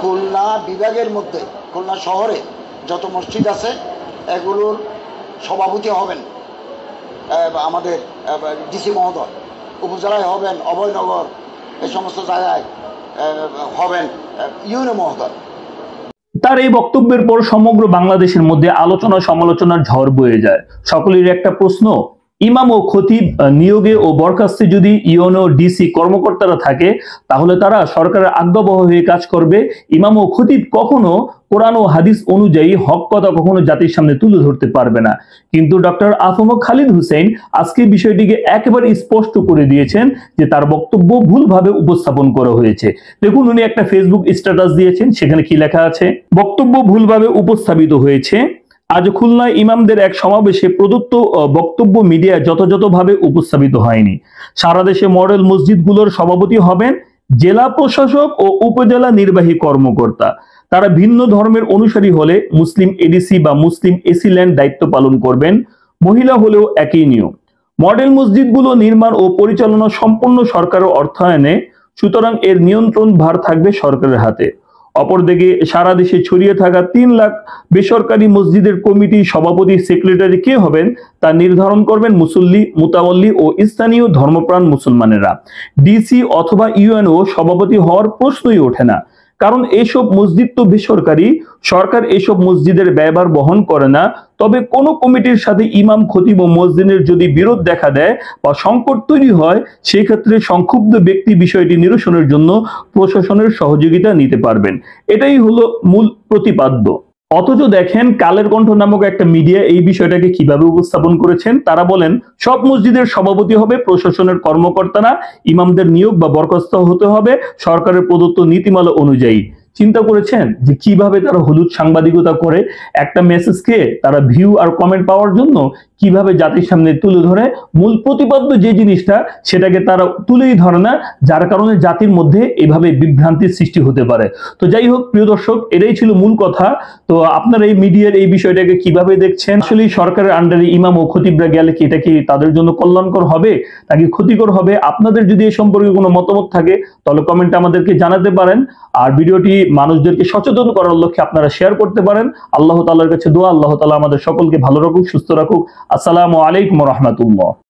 খুলনা বিভাগের মধ্যে খুলনা শহরে যত মসজিদ আছে এগুলোর সভাপতি হবেন আমাদের ডিসি মহোদয়, উপজেলায় হবেন অভয়নগর, এই সমস্ত জায়গায় হবেন ইউনো মহোদয়। তার এই বক্তব্যের পর সমগ্র বাংলাদেশের মধ্যে আলোচনা সমালোচনার ঝড় বয়ে যায়। সকলের একটা প্রশ্ন, ইমাম ও খতিব নিয়োগে ও বরখাস্তে যদি ইউনো ডিসি কর্মকর্তারা থাকে তাহলে তারা সরকারের আজ্ঞাবহ হয়ে কাজ করবে। ইমাম ও খতিব কখনো কোরআন ও হাদিস অনুযায়ী হক কথা কখনো জাতির সামনে তুলে ধরতে পারবে না। কিন্তু ডক্টর আফম খালিদ হুসেইন আজকে বিষয়টিকে একেবারে স্পষ্ট করে দিয়েছেন যে তার বক্তব্য ভুলভাবে উপস্থাপন করা হয়েছে। দেখুন, উনি একটা ফেসবুক স্ট্যাটাস দিয়েছেন, সেখানে কি লেখা আছে, বক্তব্য ভুলভাবে উপস্থাপিত হয়েছে। আজ খুলনায় ইমামদের এক সমাবেশে প্রদত্ত বক্তব্য মিডিয়ায় যথাযথভাবে উপস্থাপিত হয়নি। সারা দেশে মডেল মসজিদগুলোর সভাপতি হবেন জেলা প্রশাসক ও উপজেলা নির্বাহী কর্মকর্তা। তারা ভিন্ন ধর্মের অনুসারী হলে মুসলিম এডিসি বা মুসলিম এসিল্যান্ড দায়িত্ব পালন করবেন। মহিলা হলেও একই নিয়ম। মডেল মসজিদগুলো নির্মাণ ও পরিচালনা সম্পূর্ণ সরকারের অর্থায়নে, সুতরাং এর নিয়ন্ত্রণ ভার থাকবে সরকারের হাতে। অপরদিকে সারা দেশে ছড়িয়ে থাকা 3 লাখ বেসরকারি মসজিদের কমিটি সভাপতি সেক্রেটারি কে হবেন তা নির্ধারণ করবেন মুসল্লি, মুতাওয়াল্লি ও স্থানীয় ধর্মপ্রাণ মুসলমানেরা। ডিসি অথবা ইউএনও সভাপতি হওয়ার প্রশ্নই ওঠে না, কারণ এইসব মসজিদ তো বেসরকারি, সরকার এইসব মসজিদের ব্যয়ভার বহন করে না। তবে কোন কমিটির সাথে ইমাম, খতিব ও মুয়াজ্জিনের যদি বিরোধ দেখা দেয় বা সংকট তৈরি হয়, সেই ক্ষেত্রে সংক্ষুব্ধ ব্যক্তি বিষয়টি নিরসনের জন্য প্রশাসনের সহযোগিতা নিতে পারবেন। এটাই হলো মূল প্রতিপাদ্য। অথচ দেখেন, কালের কণ্ঠ নামক একটা মিডিয়া এই বিষয়টাকে কিভাবে উপস্থাপন করেছেন। তারা বলেন সব মসজিদের সভাপতি হবে প্রশাসনের কর্মকর্তারা, ইমামদের নিয়োগ বা বরখাস্ত হতে হবে সরকারের প্রদত্ত নীতিমালা অনুযায়ী। চিন্তা করেছেন যে কিভাবে তারা হলুদ সাংবাদিকতা করে একটা মেসেজকে তারা ভিউ আর কমেন্ট পাওয়ার জন্য কিভাবে জাতির সামনে তুলে ধরে, মূল প্রতিপাদ্য যে জিনিসটা সেটাকে তারা তুলেই ধরে না, যার কারণে জাতির মধ্যে এভাবে বিভ্রান্তির সৃষ্টি হতে পারে। তো যাই হোক প্রিয় দর্শক, এটাই ছিল মূল কথা। তো আপনারা এই মিডিয়ার এই বিষয়টাকে কিভাবে দেখছেন? আসলে সরকারের আন্ডারে ইমাম ও খতিবরা গেলে কি এটা কি তাদের জন্য কল্যাণকর হবে নাকি ক্ষতিকর হবে? আপনাদের যদি এই সম্পর্কে কোনো মতামত থাকে তাহলে কমেন্টে আমাদেরকে জানাতে পারেন। আর ভিডিওটি মানুষদেরকে সচেতন করার লক্ষ্যে আপনারা শেয়ার করতে পারেন। আল্লাহ তাআলার কাছে দোয়া, আল্লাহ তাআলা আমাদের সকলকে ভালো রাখুক, সুস্থ রাখুক। আসসালামু আলাইকুম ওয়া রাহমাতুল্লাহ।